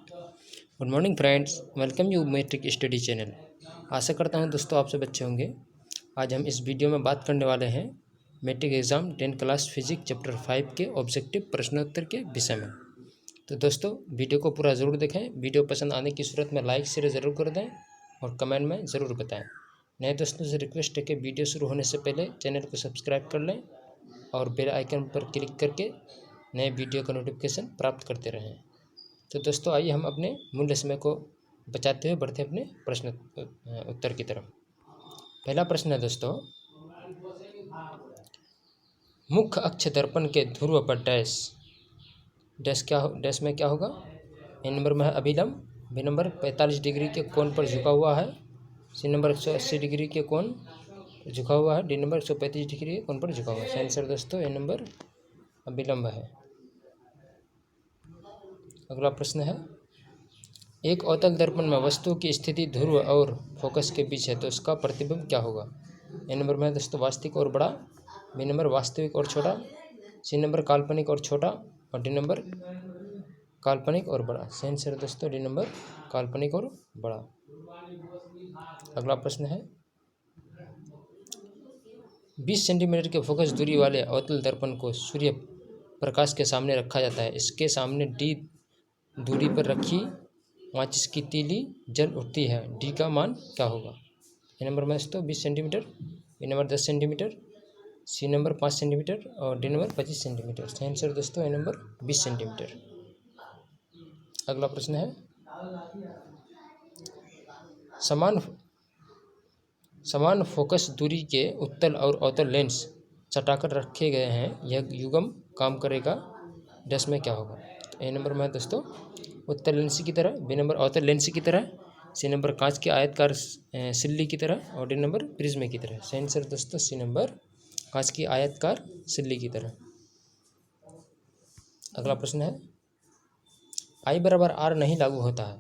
Good morning friends, welcome you matric study channel. आशा करता हूं दोस्तों आप सब अच्छे होंगे। आज हम इस वीडियो में बात करने वाले हैं matric exam 10th class physics chapter 5 के ऑब्जेक्टिव प्रश्नोत्तर के विषय में। तो दोस्तों वीडियो को पूरा ज़रूर देखें। वीडियो पसंद आने की सूरत में लाइक शेयर ज़रूर कर दें और कमेंट में ज़रूर बताएँ। नए दोस्तों से रिक्वेस्ट है कि वीडियो शुरू होने से पहले चैनल को सब्सक्राइब कर लें और बेल आइकन पर क्लिक करके नए वीडियो का नोटिफिकेशन प्राप्त करते रहें। तो दोस्तों आइए हम अपने मूल्य समय को बचाते हुए बढ़ते अपने प्रश्न उत्तर की तरफ। पहला प्रश्न है दोस्तों, मुख्य अक्ष दर्पण के ध्रुव पर डैश डैश में क्या होगा। ए नंबर में है अभिलंब, बी नंबर 45 डिग्री के कोण पर झुका हुआ है, सी नंबर 180 डिग्री के कोण झुका हुआ है, डी नंबर 135 डिग्री के कोण पर झुका हुआ है। सही आंसर दोस्तों ए नंबर अभिलंब है। अगला प्रश्न है, एक अवतल दर्पण में वस्तु की स्थिति ध्रुव और फोकस के बीच है तो उसका प्रतिबिंब क्या होगा। ए नंबर में है दोस्तों वास्तविक और बड़ा, बी नंबर वास्तविक और छोटा, सी नंबर काल्पनिक और छोटा और डी नंबर काल्पनिक और बड़ा। सही आंसर दोस्तों डी नंबर काल्पनिक और बड़ा। अगला प्रश्न है, 20 सेंटीमीटर के फोकस दूरी वाले अवतल दर्पण को सूर्य प्रकाश के सामने रखा जाता है। इसके सामने डी दूरी पर रखी माचिस की तीली जल उठती है, डी का मान क्या होगा। ए नंबर में दोस्तों 20 centimetre, B number 10 centimetre, C number 5 centimetre और डी नंबर 25 सेंटीमीटर। सही आंसर दोस्तों ए नंबर 20 सेंटीमीटर। अगला प्रश्न है, समान फोकस दूरी के उत्तल और अवतल लेंस सटाकर रखे गए हैं, यह युग्म काम करेगा डैश में क्या होगा। तो ए नंबर में है दोस्तों उत्तल लेंस की तरह, बी नंबर अवतल लेंस की तरह, सी नंबर कांच के आयतकार सिल्ली की तरह और डी नंबर प्रिज्म की तरह। सही आंसर दोस्तों सी नंबर कांच की आयतकार सिल्ली की तरह। अगला प्रश्न है, आई बराबर आर नहीं लागू होता है।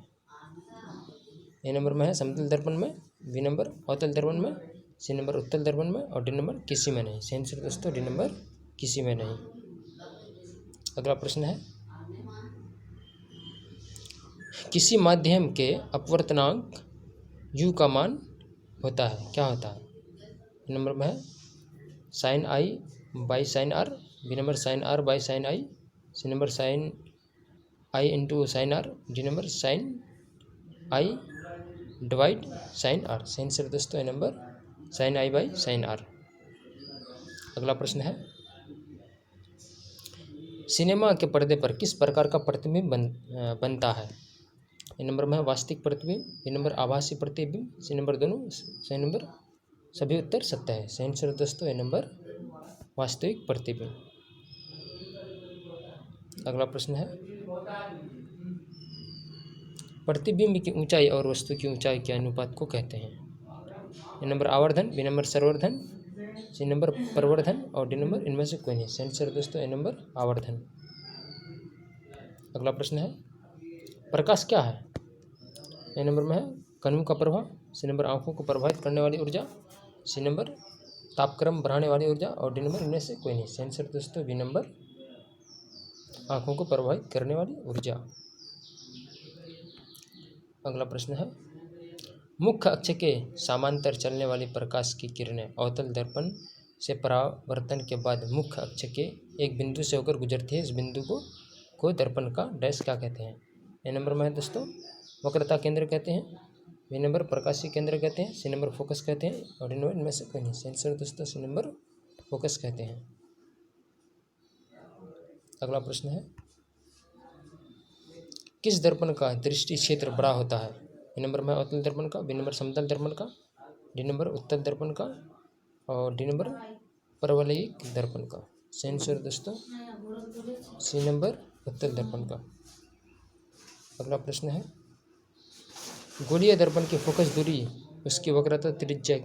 ए नंबर में है समतल दर्पण में, बी नंबर अवतल दर्पण में, सी नंबर उत्तल दर्पण में और डी नंबर किसी में नहीं। सही आंसर दोस्तों डी नंबर किसी में नहीं। अगला प्रश्न है, किसी माध्यम के अपवर्तनांक u का मान होता है, क्या होता है। नंबर में है sine I by sine R, B number sine R by sine I, C number sine I into sine R, D number sine I divide sine R. सही आंसर दोस्तों A number sine I by sine R. अगला प्रश्न है, cinema के पर्दे पर किस प्रकार का प्रतिबिंब बनता है। ए नंबर में है वास्तविक प्रतिबिंब, बी नंबर आभासी प्रतिबिंब, सी नंबर दोनों, सही नंबर सभी उत्तर सत्य है। सही आंसर दोस्तों ए नंबर वास्तविक प्रतिबिंब। अगला प्रश्न है, प्रतिबिंब की ऊंचाई और वस्तु की ऊंचाई के अनुपात को कहते हैं। ए नंबर आवर्धन, बी नंबर सर्वर्धन, सी नंबर प्रवर्धन और डी नंबर इनमें से कोई नहीं। सही आंसर दोस्तों ए नंबर आवर्धन। अगला प्रश्न है, प्रकाश क्या है। ए नंबर में है कणों का प्रभाव, सी नंबर आंखों को प्रभावित करने वाली ऊर्जा, सी नंबर तापक्रम बढ़ाने वाली ऊर्जा और डी नंबर इनमें से कोई नहीं। सही आंसर दोस्तों बी नंबर आंखों को प्रभावित करने वाली ऊर्जा। अगला प्रश्न है, मुख्य अक्ष के समांतर चलने वाली प्रकाश की किरणें अवतल दर्पण से परावर्तन के बाद मुख्य अक्ष के एक बिंदु से होकर गुजरती है। इस बिंदु को दर्पण का डैश क्या कहते हैं। ए नंबर में है दोस्तों वक्रता केंद्र कहते हैं, बी नंबर प्रकाशीय केंद्र कहते हैं, सी नंबर फोकस कहते हैं और डी नंबर इनमें से कोई नहीं। सही आंसर दोस्तों सी नंबर फोकस कहते हैं। अगला प्रश्न है, किस दर्पण का दृष्टि क्षेत्र बड़ा होता है। ए नंबर में अवतल दर्पण का, बी नंबर समतल दर्पण का, डी नंबर उत्तल दर्पण का और डी नंबर परवलयिक दर्पण का। सही आंसर दोस्तों सी नंबर उत्तल दर्पण का। अगला प्रश्न है, गोलीय दर्पण की फोकस दूरी उसकी वक्रता त्रिज्या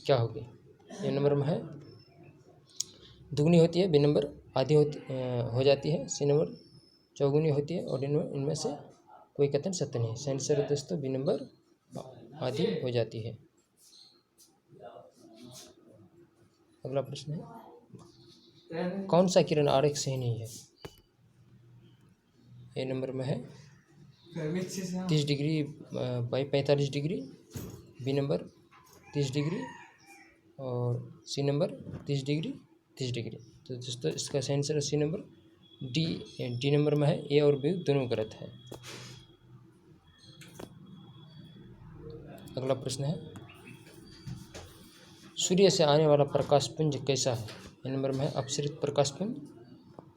क्या होगी। ए नंबर में है दुगनी होती है, बी नंबर आधी हो जाती है, सी नंबर चौगुनी होती है और डी नंबर इनमें से कोई कथन सत्य नहीं। सही आंसर दोस्तों बी नंबर आधी हो जाती है। अगला प्रश्न है, कौन सा किरण आरेख सही नहीं है। ए नंबर में है 30 degree by 45 degree, B number 30 degree और सी नंबर 30 डिग्री 30 डिग्री। तो दोस्तों इसका सही answer C number D number में है। ए और बी दोनों गलत है। अगला प्रश्न है, सूर्य से आने वाला प्रकाश पुंज कैसा है? ए नंबर में है अपसरित प्रकाश पुंज,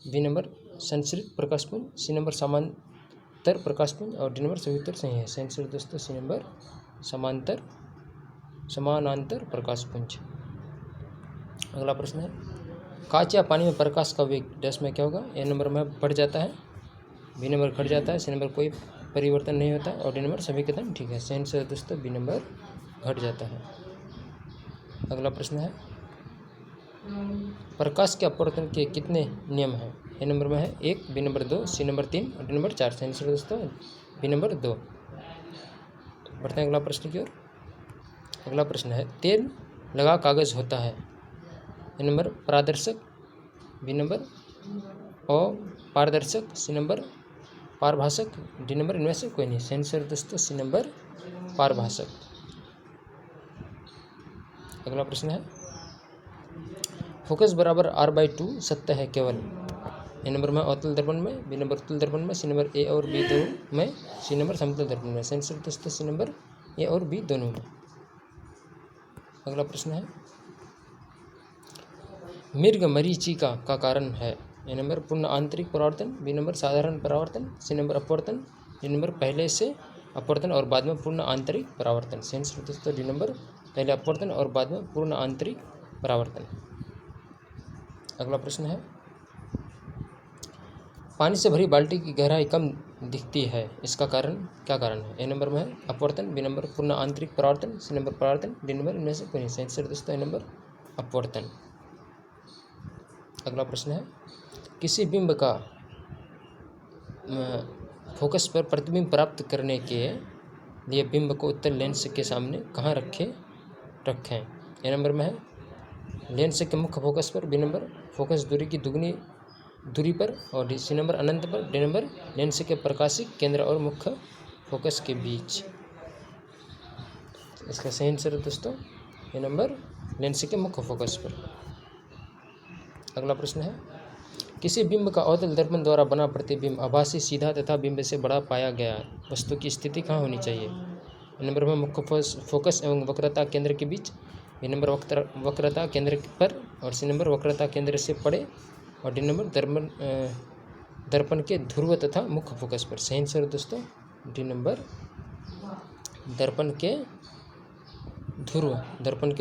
बी नंबर संसरित प्रकाश पुंज, सी नंबर समांतर प्रकाश पुंज और डी नंबर सभी उत्तर सही है। सही आंसर दोस्तों सी नंबर समानांतर प्रकाश पुंज। अगला प्रश्न है, कांच या पानी में प्रकाश का वेग डैश में क्या होगा? ए नंबर में बढ़ जाता है, बी नंबर घट जाता है, सी नंबर कोई परिवर्तन नहीं होता और डी नंबर सभी कदम ठीक है। सही आंसर दोस्तों बी नंबर घट जाता है। अगला प्रश्न है, प्रकाश के अपवर्तन के कितने नियम हैं? ए नंबर में है 1, बी नंबर 2, सी नंबर 3 और डी नंबर 4। सही आंसर दोस्तों बी नंबर 2। बढ़ते हैं अगला प्रश्न की ओर। अगला प्रश्न है, तेल लगा कागज होता है? ए नंबर पारदर्शक, बी नंबर अपारदर्शक, सी नंबर पारभाषक, डी नंबर इनमें से कोई नहीं। सही आंसर दोस्तों सी नंबर पारभाषक। अगला प्रश्न है, फोकस बराबर R/2 सत्य है केवल? ए नंबर में अवतल दर्पण में, बी नंबर उत्तल दर्पण में, सी नंबर ए और बी दोनों में, सी नंबर समतल दर्पण में। सही आंसर दोस्तों सी नंबर ए और बी दोनों में। अगला प्रश्न है, मृग मरीचिका का कारण है? ए नंबर पूर्ण आंतरिक परावर्तन, बी नंबर साधारण परावर्तन, सी नंबर अपवर्तन, डी नंबर पहले से अपवर्तन और बाद में पूर्ण आंतरिक परावर्तन। सही आंसर दोस्तों डी नंबर पहले अपवर्तन और बाद में पूर्ण आंतरिक परावर्तन। अगला प्रश्न है, पानी से भरी बाल्टी की गहराई कम दिखती है, इसका कारण क्या कारण है? ए नंबर में है अपवर्तन, बी नंबर पूर्ण आंतरिक परावर्तन, सी नंबर परावर्तन, डी नंबर इनमें से कोई नहीं। सही आंसर दोस्तों ए नंबर अपवर्तन। अगला प्रश्न है, किसी बिंब का फोकस पर प्रतिबिंब प्राप्त करने के लिए बिंब को उत्तल लेंस के सामने कहाँ रखें? ए नंबर में है लेंस के मुख्य फोकस पर, बी नंबर फोकस दूरी की दुगनी दूरी पर और सी नंबर अनंत पर, डी नंबर लेंस के प्रकाशिक केंद्र और मुख्य फोकस के बीच। इसका सही आंसर है दोस्तों ए नंबर लेंस के मुख्य फोकस पर। अगला प्रश्न है, किसी बिंब का अवतल दर्पण द्वारा बना प्रतिबिंब आभासी सीधा तथा बिंब से बड़ा पाया गया वस्तु की स्थिति कहाँ होनी चाहिए? ए नंबर में मुख्य फोकस एवं वक्रता केंद्र के बीच, बी नंबर वक्रता केंद्र पर और सी नंबर वक्रता केंद्र से पड़े और डी नंबर दर्पण के ध्रुव तथा मुख्य फोकस पर। सही आंसर दोस्तों डी नंबर दर्पण के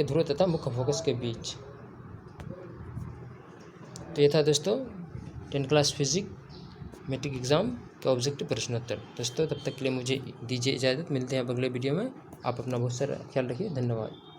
ध्रुव तथा मुख्य फोकस के बीच। तो ये था दोस्तों 10 क्लास फिजिक्स मैट्रिक एग्जाम के ऑब्जेक्टिव प्रश्नोत्तर। दोस्तों तब तक के लिए मुझे दीजिए इजाज़त, मिलते हैं अब अगले वीडियो में। आप अपना बहुत सारा ख्याल रखिए। धन्यवाद।